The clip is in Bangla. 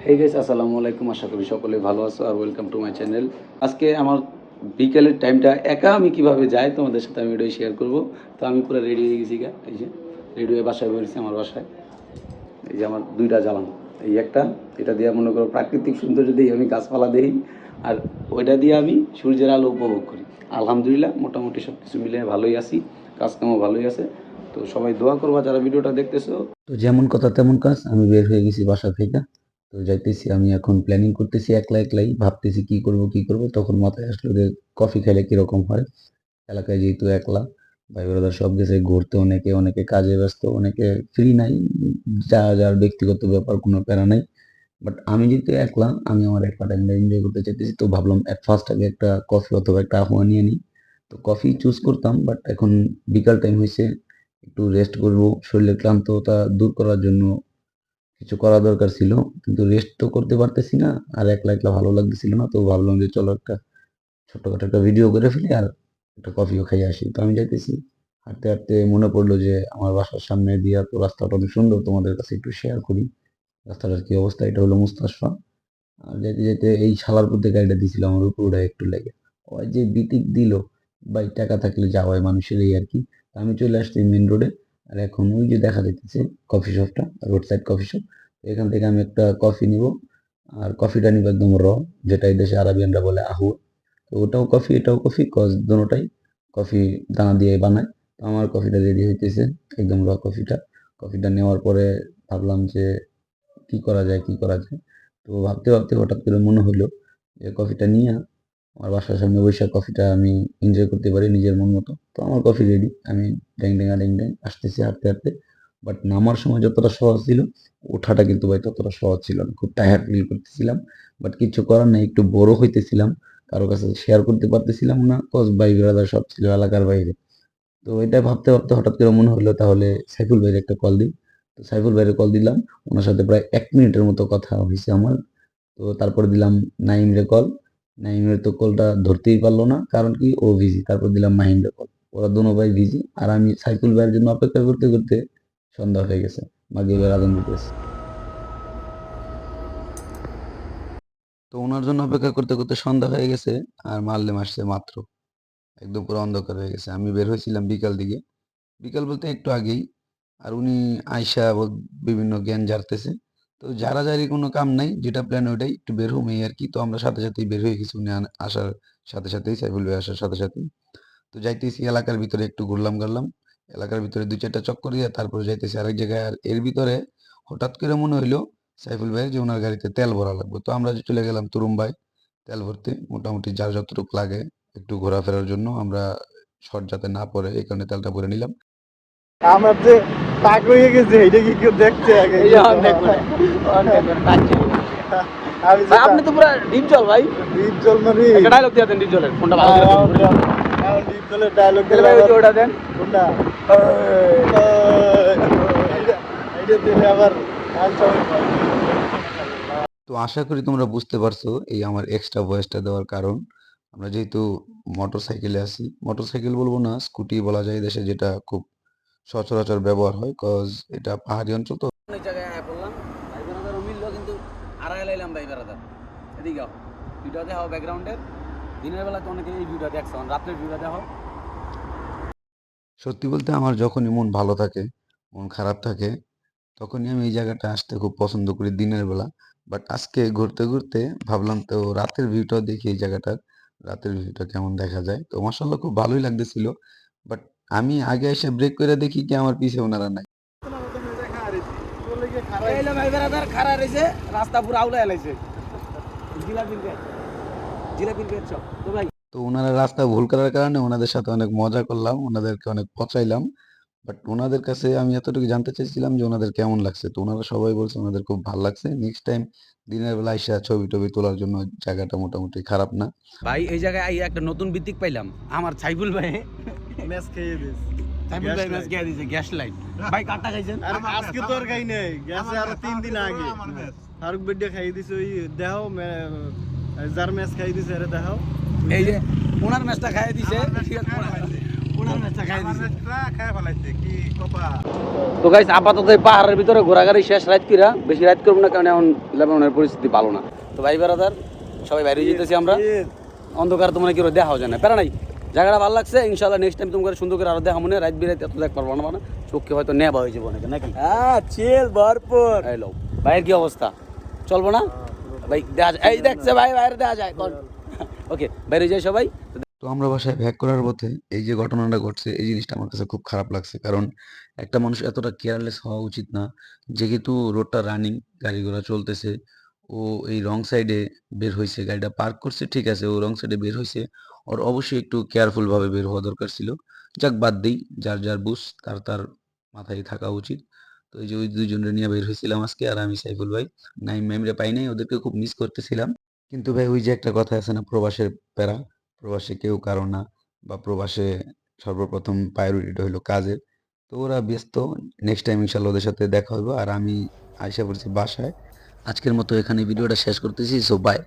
হেই গাইস, আসসালামু আলাইকুম। আশা করি সকলে ভালো আছো আর ওয়েলকাম টু মাই চ্যানেল। আজকে আমার বিকেলের টাইমটা একা আমি কিভাবে যাই তোমাদের সাথে আমি এটাই শেয়ার করব। তো আমি পুরো রেডি হয়ে গেছি গা, এই যে রেডি হয়ে বাসায় বেরিয়েছি আমার বাসায়। এই যে আমার দুইটা জ্বালান, এই একটা, এটা দিয়ে মনে করো প্রাকৃতিক সৌন্দর্য দিয়ে আমি গাছপালা দিই, আর ওইটা দিয়ে আমি সূর্যের আলো উপভোগ করি। আলহামদুলিল্লাহ মোটামুটি সব কিছু মিলে ভালোই আছি, কাজকামও ভালোই আছে। তো সবাই দোয়া করবা যারা ভিডিওটা দেখতেছো। তো যেমন কথা তেমন কাজ, আমি বের হয়ে গেছি বাসা থেকে। তো যাইতেছি, আমি এখন প্ল্যানিং করতেছি একলা একলাই, ভাবতেছি কি করব। তখন মাথায় আসলো যে কফি খাইলে কিরকম হয়। এলাকায় যেহেতু একলা, ভাই ব্রাদার সব গেছে ঘুরতে, অনেকে অনেকে কাজে ব্যস্ত, অনেকে ফ্রি নাই, যার যার ব্যক্তিগত ব্যাপার, কোনো প্যারা নাই। বাট আমি যেহেতু একলা, আমি আমার একলা টাইমটা এনজয় করতে চাইতেছি। তো ভাবলাম এট ফার্স্ট আগে একটা কফি অথবা একটা আহ্বা নিয়ে নিই। তো কফি চুজ করতাম, বাট এখন বিকাল টাইম হয়েছে, একটু রেস্ট করব, শরীরের ক্লান্ততা দূর করার জন্য কিছু করা দরকার ছিল, কিন্তু রেস্ট তো করতে পারতেছি না, আর একলা একলা ভালো লাগতেছিল না। তো ভাবলাম যে চলো একটা ছোট্টখাটো একটা ভিডিও করে ফেলি আর একটা কফিও খাই আসি। তো আমি যাইতেছি, হাঁটতে হাঁটতে মনে পড়লো যে আমার বাসার সামনে দিয়া তো রাস্তাটা অনেক সুন্দর, তোমাদের কাছে একটু শেয়ার করি রাস্তাটার কি অবস্থা। এটা হলো মুস্তাশফা। আর যেতে যেতে এই শালার মধ্যে গাড়িটা দিয়েছিলাম, আমার উপর উড়ে একটু লেগে ওই যে বিটিক দিল। ভাই টাকা থাকলে যাওয়া হয় মানুষের, এই আর কি। তো আমি চলে আসছি মেন রোডে, আর এখন ওই যে দেখা যাইতেছে কফি শপটা, রোড সাইড কফি শপ। এখান থেকে আমি একটা কফি নিব, আর কফিটা নিব একদম যেটা এই দেশে আরবিয়ানরা বলে আহু। তো ওটাও কফি এটাও কফি, কজ দুটোটাই কফি দানা দিয়ে বানায়। তো আমার কফিটা রেডি হইতেছে, একদম কফিটা। কফিটা নেওয়ার পরে ভাবলাম যে কি করা যায়। তো ভাবতে ভাবতে হঠাৎ করে মনে হলো যে কফিটা নিয়ে আমার বাসার সামনে বসে কফিটা আমি এনজয় করতে পারি নিজের মন মতো। তো আমার কফি রেডি, আমি ড্যাং ড্যাং আসতেছি হাঁটতে হাঁটতে। বাট নামার সময় যতটা সহজ ছিল, ওঠাটা কিন্তু ভাই ততটা সহজ ছিল না, খুব টায়ার্ড ফিল করতেছিলাম। বাট কিছু করার নেই, একটু বড় হইতেছিলাম, কারো কাছে শেয়ার করতে পারতেছিলাম না, কজ ভাই ব্রাদার সব ছিল এলাকার বাইরে। তো এটা ভাবতে ভাবতে হঠাৎ করে মনে হলো তাহলে সাইফুল ভাইয়ের একটা কল দিই। তো সাইফুল ভাইয়ের কল দিলাম, ওনার সাথে প্রায় 1 মিনিটের মতো কথা হয়েছে আমার। তো তারপরে দিলাম নাইমরে কল। নাইমের তো কলটা ধরতেই পারলো না, কারণ কি ও বিজি। তারপর দিলাম মাহিমরে কল, ওরা দুনো ভাই বিজি, আর আমি সাইফুল ভাইয়ের জন্য অপেক্ষা করতে করতে সন্ধ্যা হয়ে গেছে, মাগরিবের আজান দিতেছে। তো ওনার জন্য অপেক্ষা করতে করতে সন্ধ্যা হয়ে গেছে, আর মারলে মাসছে মাত্র, একদম পুরো অন্ধকার হয়ে গেছে। আমি বের হয়েছিলাম বিকাল দিকে, বিকাল বলতে একটু আগেই। আর উনি আইসা বিভিন্ন জ্ঞান ঝাড়তেছে। তো ঝাড়াঝাড়ি কোনো কাম নাই, যেটা প্ল্যান ওইটাই, একটু বের হম এই আর কি। তো আমরা সাথে সাথেই বের হয়ে গেছি, উনি আসার সাথে সাথেই, সাইফুল ভাই আসার সাথে সাথেই। তো যাইতেছি এলাকার ভিতরে, একটু ঘুরলাম গারলাম এলাকার ভিতরে, 2-4টা চক্কর দিয়ে তারপরে যাইতেছি আরেক জায়গায়। আর এর ভিতরে হঠাৎ করে মনে হইলো সাইফুল ভাইয়ের যে ওনার গাড়িতে তেল ভরা লাগবে। তো আমরা চলে গেলাম তুরুম ভাই তেল ভরতে। মোটামুটি যার যতটুকু লাগে একটু ঘোরাফেরার জন্য, আমরা শর্ট যাতে না পড়ে এই কারণে তেলটা ভরে নিলাম। আমার যে টাক হয়ে গেছে এটা কি কেউ দেখছে আগে? এই যে অন দেখবেন, অন দেখবেন, টাচ। আমি ভাই আপনি তো পুরো ডিপ জল ভাই। ডিপ জল মানে একটা ডায়লগ দিয়ে দেন ডিপ জলের, ফোনটা ভালো করে ধরুন। ডিপ জলের ডায়লগ তাহলে ভাই ওই যে ওটা দেন। কোনটা? এইটা দিলে আবার আনসার পাই। তো আশা করি তোমরা বুঝতে পারছো এই আমার এক্সট্রা ভয়েসটা দেওয়ার কারণ। আমরা যেহেতু মোটরসাইকেলে আছি, মোটরসাইকেল বলবো না, স্কুটি বলা যায় দেশে, যেটা খুব সচরাচর ব্যবহার হয়, কজ এটা পাহাড়ি অঞ্চল। তো অনেক জায়গায় আয়া পড়লাম, ভাই বেড়াদারও মিললো, কিন্তু আড়াই লাইলাম ভাই বেড়াদার। এদিকে ভিডিও দেখাও ব্যাকগ্রাউন্ডের, দিনের বেলা তো অনেকে এই ভিডিও দেখছো, রাত্রের ভিডিও দেখো। সত্যি বলতে আমার যখনই মন ভালো থাকে, মন খারাপ থাকে, তখনই আমি এই জায়গাটা আসতে খুব পছন্দ করি দিনের বেলা। বাট আজকে ঘুরতে ঘুরতে ভাবলাম তো রাতের ভিউটাও দেখি এই জায়গাটার, রাতের ভিউটা কেমন দেখা যায়। তো মাশাআল্লাহ খুব ভালোই লাগতেছিল। বাট আমি আগে এসে ব্রেক করে দেখি কি আমার পিছে ওনারা নাই। এই লো ভাই বেড়াদার খাড়া রইছে, রাস্তা পুরো আউলা এলাইছে। জিলাপির গেট, জিলাপির গেট সব। তো ওনারা রাস্তা ভুল করার কারণে ওনাদের সাথে অনেক মজা করলাম, ওনাদেরকে অনেক পচাইলাম। বাট ওনাদের কাছে আমি এতটুকু জানতে চাইছিলাম যে ওনাদের কেমন লাগছে। তো ওনারা সবাই বলছে ওনাদের খুব ভালো লাগছে। নেক্সট টাইম দিনের বেলা আইসা ছবি টবি তোলার জন্য জায়গাটা মোটামুটি খারাপ না ভাই। এই জায়গায় আইয়া একটা নতুন ভিত্তিক পাইলাম, আমার সাইফুল ভাই ম্যাচ খেয়ে দিস। সাইফুল ভাই ম্যাচ খেয়ে দিয়েছে, গ্যাস লাইট। ভাই কাটা খাইছেন? আরে আজকে তো আর খাই নাই, গেছে আরো 3 দিন আগে। ফারুক বেড্ডে খাই দিছে, ওই দেখাও যার ম্যাচ খাই দিছে আরে দেখাও। এই যে ওনার ম্যাচটা খাইয়ে দিছে, তো গাইস আপাতত এই পাহাড়ের ভিতরে ঘোরাঘুরি শেষ, রাত কিরা বেশি রাত করবো না, কারণ এখন লেবাননের পরিস্থিতি ভালো না। তো ভাই বেড়াদার সবাই বাইরে যেতেছি আমরা, অন্ধকার তোমার কি দেখা যায় না, প্যারা নাই, জায়গাটা ভালো লাগছে। ইনশাল্লাহ নেক্সট টাইম তোমাকে সুন্দর করে আরো দেখা মনে, রাত বিরাত এত দেখ পারবো না, চোখকে হয়তো নেবা হয়ে যাবো নাকি নাকি। হ্যাঁ চিল ভরপুর। হ্যালো ভাইয়ের কি অবস্থা, চলবো না ভাই? দেখা যায়, এই দেখছে ভাই বাইরে দেখা যায়। ওকে বাইরে যাই সবাই। তো আমরা বাসায় ব্যাক করার পথে এই যে ঘটনাটা ঘটছে, এই জিনিসটা আমার কাছে খুব খারাপ লাগছে, কারণ একটা মানুষ এতটা কেয়ারলেস হওয়া উচিত না। যেহেতু রোডটা রানিং, গাড়ি ঘোড়া চলতেছে, ও এই রং সাইডে বের হয়েছে, গাড়িটা পার্ক করছে ঠিক আছে, ও রং সাইডে বের হয়েছে, ওর অবশ্যই একটু কেয়ারফুল ভাবে বের হওয়া দরকার ছিল। যাক বাদ দিই, যার যার বুঝ তার তার মাথায় থাকা উচিত। তো এই যে ওই দুইজনের নিয়ে বের হয়েছিলাম আজকে, আর আমি সাইফুল ভাই, নাইম ম্যামরে পাই নাই, ওদেরকে খুব মিস করতেছিলাম। কিন্তু ভাই ওই যে একটা কথা আছে না, প্রবাসের প্যারা, প্রবাসে কেউ কারো না, বা প্রবাসে সর্বপ্রথম প্রায়োরিটি হলো কাজের। তো ওরা ব্যস্ত, নেক্সট টাইম ইনশাল্লাহ ওদের সাথে দেখা হইব। আর আমি আশা করছি বাসায়। আজকের মতো এখানে ভিডিওটা শেষ করতেছি, সো বাই।